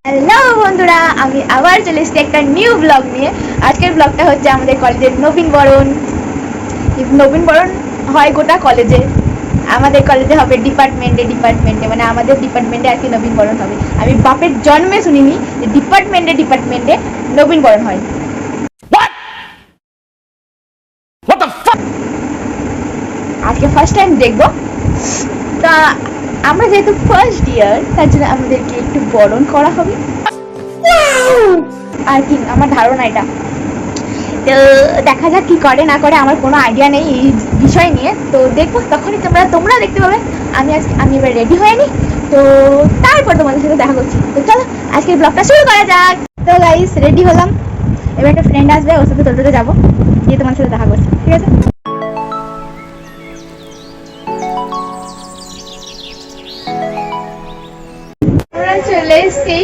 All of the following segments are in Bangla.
হ্যালো বন্ধুরা, আমি আবার চলে এসেছি একটা নিউ ব্লগ নিয়ে। আজকের ব্লগটা হচ্ছে আমাদের কলেজের নবীনবরণ। হয় গোটা কলেজে, আমাদের কলেজে হবে ডিপার্টমেন্টে মানে আমাদের ডিপার্টমেন্টে আর কি নবীনবরণ হবে। আমি বাপের জন্মে শুনিনি যে ডিপার্টমেন্টে নবীনবরণ হয়। আজকে ফার্স্ট টাইম দেখবো। তা আমরা যেহেতু ফার্স্ট ইয়ার, তার জন্য আমাদেরকে একটু বরণ করা হবে আর কি, আমার ধারণা এটা। তো দেখা যাক কি করে না করে, আমার কোনো আইডিয়া নেই এই বিষয় নিয়ে। তো দেখবো, তখনই তোমরা দেখতে পাবে। আমি এবার রেডি হয়ে নিই, তো তারপর তোমাদের সাথে দেখা করছি। তো চলো আজকের ব্লগটা শুরু করা যাক। তো গাইস, রেডি হলাম। এবার একটা ফ্রেন্ড আসবে, ওর সাথে তোলতে যাবো, গিয়ে তোমার সাথে দেখা করছি, ঠিক আছে? চলে এসেছি।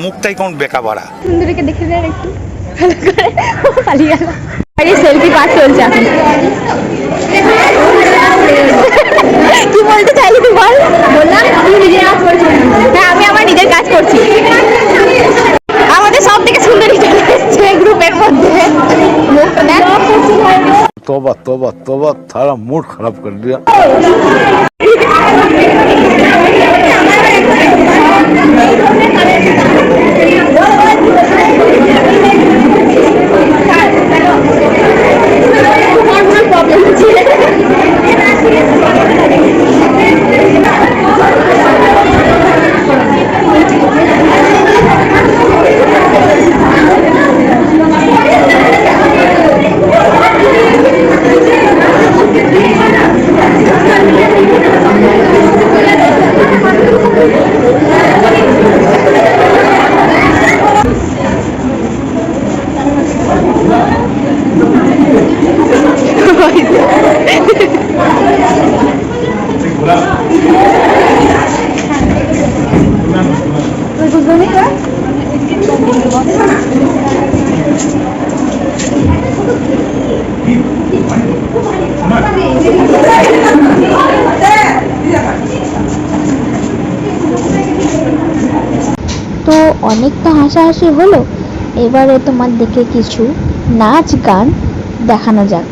মুখটাই কোন বেকা ভরা। সুন্দরীকে দেখে দেন একটু ভালো করে, পালিয়ে গেল। আরে সেলফি পাস চলছে এখন। কি বলতে চাইলি তুই বল? বললাম তুই নিজের কাজ করছিস। হ্যাঁ, আমি আমার নিজের কাজ করছি। আমাদের সব থেকে সুন্দরী চলে এসছে গ্রুপের মধ্যে। तौबा तौबा तौबा, थारा मूड खराब कर दिया। তো অনেকটা হাসাহাসি হলো, এবারে তোমার দেখে কিছু নাচ গান দেখানো যাক।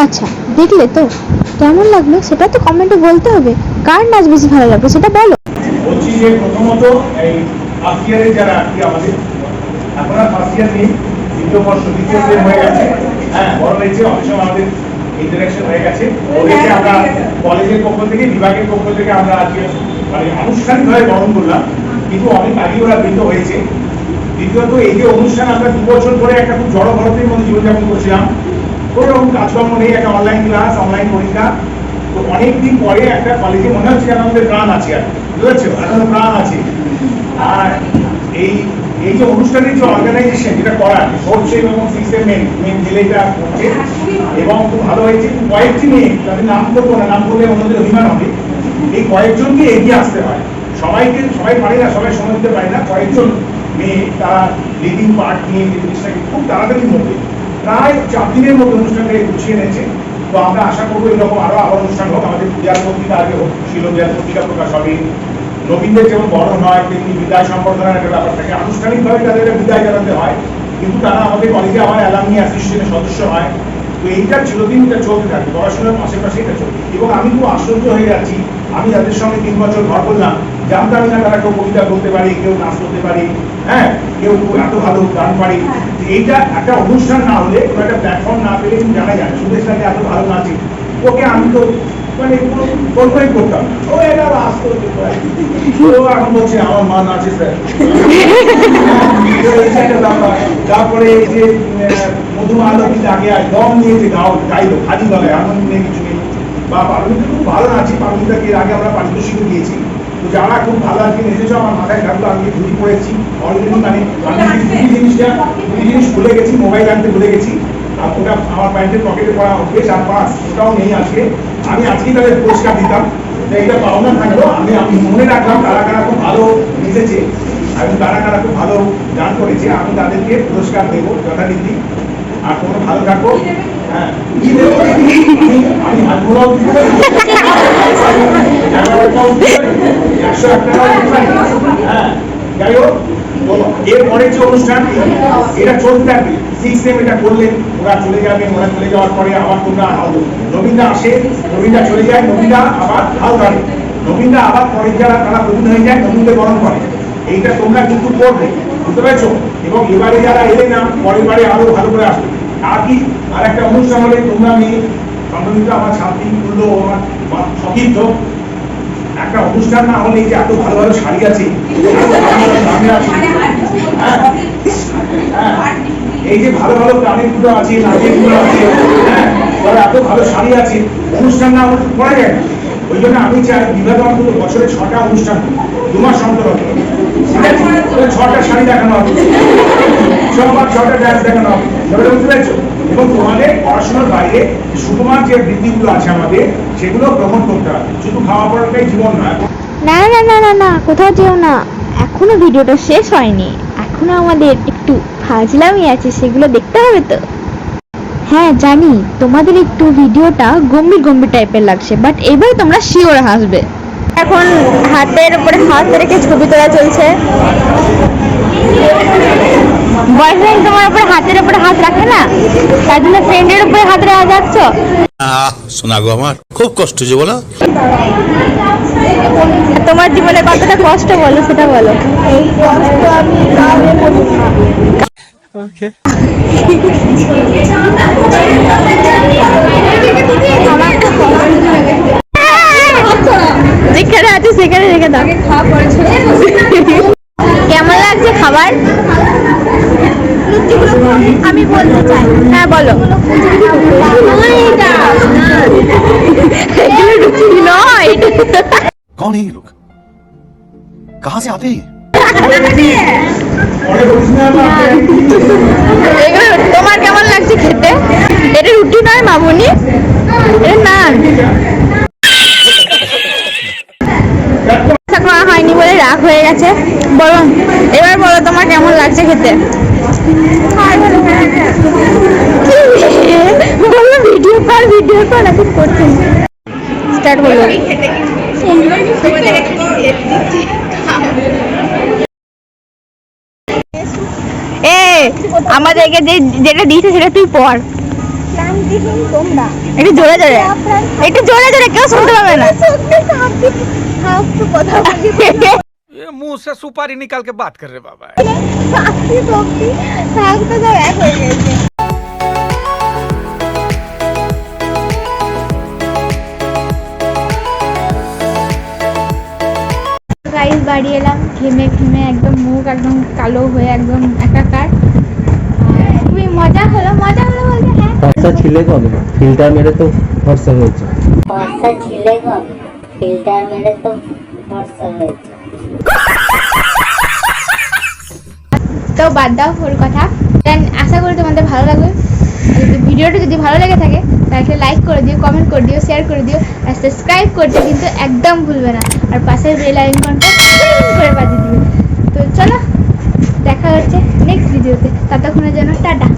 আচ্ছা, দেখলে তো কেমন লাগলো সেটা তো কমেন্টে বলতে হবে। কার নাচ বেশি ভালো লাগলো সেটা বলো। বলছি যে প্রথমত এই ফার্স্ট ইয়ারে যারা আর কি আমাদের এখন আর ফার্স্ট ইয়ার নেই, দ্বিতীয় বর্ষ দ্বিতীয় সেম হয়ে গেছে, হ্যাঁ বড় হয়েছে, অনেক সময় আমাদের ইন্টারাকশন হয়ে গেছে। ওদেরকে আমরা কলেজের পক্ষ থেকে, বিভাগের পক্ষ থেকে আমরা আজকে মানে আনুষ্ঠানিকভাবে বরণ করলাম, কিন্তু অনেক আগে ওরা বৃদ্ধ হয়েছে। দ্বিতীয়ত এই যে অনুষ্ঠান আমরা 2 বছর ধরে একটা খুব জড় ভারতের মধ্যে জীবনযাপন করছিলাম, কোনো রকম কাজকর্ম নেই, একটা অনলাইন ক্লাস, অনলাইন পরীক্ষা। তো অনেকদিন পরে একটা কলেজে মনে হচ্ছে যেন আমাদের প্রাণ আছে, আর বুঝতে এখনো প্রাণ আছে। আর এই যে অনুষ্ঠানের যে অর্গানাইজেশন যেটা করা করছে এবং সিস্টেম মেন ছেলেটা করছে এবং খুব ভালো হয়েছে। কয়েকটি মেয়ে, তাদের নাম করবো না, নাম করলে অন্যদের অভিমান হবে, এই কয়েকজনকে এগিয়ে আসতে হয়। সবাই পারে না, সবাই সময় দিতে পারে না। কয়েকজন মেয়ে তারা লিডিং পার্ট নিয়ে জিনিসটাকে খুব তাড়াতাড়ির মধ্যে প্রায় 4 দিনের মধ্যে অনুষ্ঠানটাকে গুছিয়ে এনেছে। তো আমরা আশা করবো এরকম আরো আবার অনুষ্ঠান হোক। আমাদের পূজার পত্রিকা আগে ছিল, পূজার পত্রিকা প্রকাশ হবে। নবীনদের যেমন বরণ হয় তেমনি বিদায় সম্বর্ধনার একটা ব্যাপার থাকে, আনুষ্ঠানিকভাবে তাদের বিদায় জানাতে হয়, কিন্তু তারা আমাদের কলেজে আমার অ্যালামনি অ্যাসোসিয়েশনের সদস্য হয়। তো এইটা চিরদিন এটা চলতে থাকে, পড়াশোনার পাশাপাশি এটা চলবে। এবং আমি খুব আশ্চর্য হয়ে যাচ্ছি, আমি যাদের সঙ্গে 3 বছর ঘর করলাম, জানতামই না তারা কেউ কবিতা বলতে পারে, কেউ নাচ করতে পারে, হ্যাঁ কেউ এত ভালো গান পারে। এইটা একটা অনুষ্ঠান না হলে, একটা প্ল্যাটফর্ম না পেলে জানা যায় না সুদেশ রাতে এত ভালো নাচে। ওকে আমি তো মানে কল্পনাই করতাম না, ও এটা আসতো। এখন বলছে আমার মা নাচে স্যার। তারপরে এই যে মধুমা আলোকিত আগে দম নিয়েছে, গাইলো খালি গলায়, এমন নেই কিছু নেই। বা পারমিতা খুব ভালো নাচি, পারমিতাকে এর আগে আমরা পারিতোষিকও দিয়েছি। তো যারা খুব ভালো আজকে নেচেছো আমার মাথায় থাকলো, আমি ধুতি পড়েছি অলরেডি, মানে আমি দুই জিনিস ভুলে গেছি, মোবাইল আনতে ভুলে গেছি। আর ওটা আমার প্যান্টের পকেটে পড়া বেশ, আর পার্স ওটাও নেই আজকে। আমি আজকেই তাদের পুরস্কার দিতাম, এইটা পাওনা থাকলো। আমি মনে রাখলাম কারা কারা খুব ভালো নেচেছে এবং কারা কারা খুব ভালো গান করেছে, আমি তাদেরকে পুরস্কার দেবো যথারীতি। আর তোমরা ভালো থাকো। হ্যাঁ আমি হাতগুলোও 101 টাকা। হ্যাঁ যাই হোক, এরপরে যে অনুষ্ঠান এটা চলতে থাকবে, 6 সেম এটা করলে ওরা চলে যাবে, ওরা চলে যাওয়ার পরে আবার তোমরা নবীনরা আসে, নবীনরা চলে যায়, নবীনরা আবার হাল ধরে, নবীনরা আবার পরের যারা তারা প্রবীণ হয়ে যায়, নবীনদের বরণ করে। এইটা তোমরা কিন্তু করবে, বুঝতে পেরেছো? এবং এবারে যারা এলে না, পরের বারে আরো ভালো করে আসবে। আর কি আর একটা অনুষ্ঠান হলে তোমরা মেয়ে সম্মানিত আমার ছাত্রী মূল্য, আমার সতীর্থ, একটা অনুষ্ঠান না হলে এই যে এত ভালো ভালো শাড়ি আছে, এই যে ভালো ভালো গানের গুলো আছে, নাচের গুলো আছে, হ্যাঁ এত ভালো শাড়ি আছে, অনুষ্ঠান না হলে করা যায় না। ওই জন্য আমি চাই বিভাগ অন্তত বছরে 6টা অনুষ্ঠান, 2 মাস অন্তর হবে, ঠিক আছে? 6টা শাড়ি দেখানো হবে, সোমবার 6টা ডান্স দেখানো হবে, বুঝতে পেরেছো? এবং তোমাদের পড়াশোনার বাইরে সুকুমার যে বৃত্তিগুলো আছে আমাদের, সেগুলো গ্রহণ করতে হবে। শুধু খাওয়া পড়াটাই জীবন নয়। না না না না না, কোথাও যেও না, এখনো ভিডিওটা শেষ হয়নি, এখনো আমাদের একটু ফাজলামি আছে, সেগুলো দেখতে হবে তো। হ্যাঁ জানি তোমাদের একটু ভিডিওটা গম্ভীর গম্ভীর টাইপের লাগছে, বাট এবার তোমরা শিওর হাসবে। এখন হাতের উপরে হাত রেখে ছবি তোলা চলছে। বয়ফ্রেন্ড তোমার উপরে হাতের উপরে হাত রাখে না, তার জন্য ফ্রেন্ডের উপরে হাত রাখছো। শোনা গো, আমার খুব কষ্ট যে বলো। তোমার জীবনে কতটা কষ্ট বলো, সেটা বলো। এই কষ্ট আমি কাউকে বলি না। ওকে যেখানে আছে সেখানে রেখে দাও। কেমন লাগছে খাবার? আমি বলতে চাই, হ্যাঁ বলো। এগুলো রুচি নয়। कौन है ये लोग? कहाँ से आते हैं? তোমার কেমন লাগছে খেতে? এটা রুটি নয় মামুনি, এটা নান। খাওয়া হয়নি বলে রাগ হয়ে গেছে। বলো এবার, বলো তোমার কেমন লাগছে খেতে? বলো ভিডিও কর, ভিডিও কর, এখন করছি। স্টার্ট বলো। আমাদেরকে যেটা দিয়েছে সেটা তুই পড়। তোমরা একটু জোরে জোরে, একটু জোরে জোরে, কেউ শুনতে পাবে না। কথা বলি ये मुंह से सुपारी निकाल के बात कर रहे बाबा। সাক্ষী ভক্তি থাকতে তো এক হয়ে গেছে। গাইস বাড়ি এলাম ঘেমে ঘেমে, একদম মুখ একদম কালো হয়ে একদম একাকার। খুবই মজা হলো বলতে হ্যাঁ। ফর্সা ছিলে কবে? ফিল্টার মেরে তো ফর্সা হয়েছে। ফর্সা ছিলে কবে? ফিল্টার মেরে তো ফর্সা হয়েছে। তো বাদ দাও ওর কথা। দেন আশা করি তোমাদের ভালো লাগবে। ভিডিওটা যদি ভালো লেগে থাকে তাহলে লাইক করে দিও, কমেন্ট করে দিও, শেয়ার করে দিও, আর সাবস্ক্রাইব করতে কিন্তু একদম ভুলবে না। আর পাশের বেল আইকনটা করে বাজিয়ে দিবে। তো চলো দেখা হচ্ছে নেক্সট ভিডিওতে, ততক্ষণের জন্য টাটা।